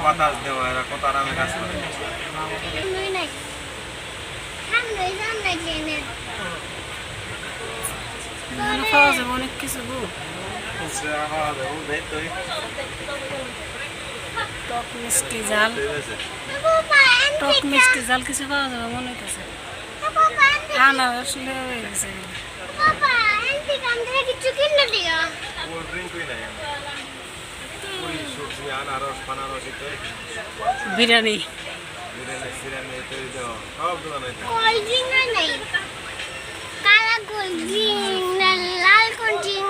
বাতাস দেওয়া, এরা কত আরামে কাজ করে। পাওয়া যাবে অনেক কিছু গো। টক মিষ্টি জাল, টক মিষ্টি জাল কিছু পাওয়া যাবে মনে হইতেছে। আনারস হয়ে গেছে। বিরিয়ানি কালা কোল্ড ড্রিঙ্ক, লাল কোল্ড ড্রিঙ্ক।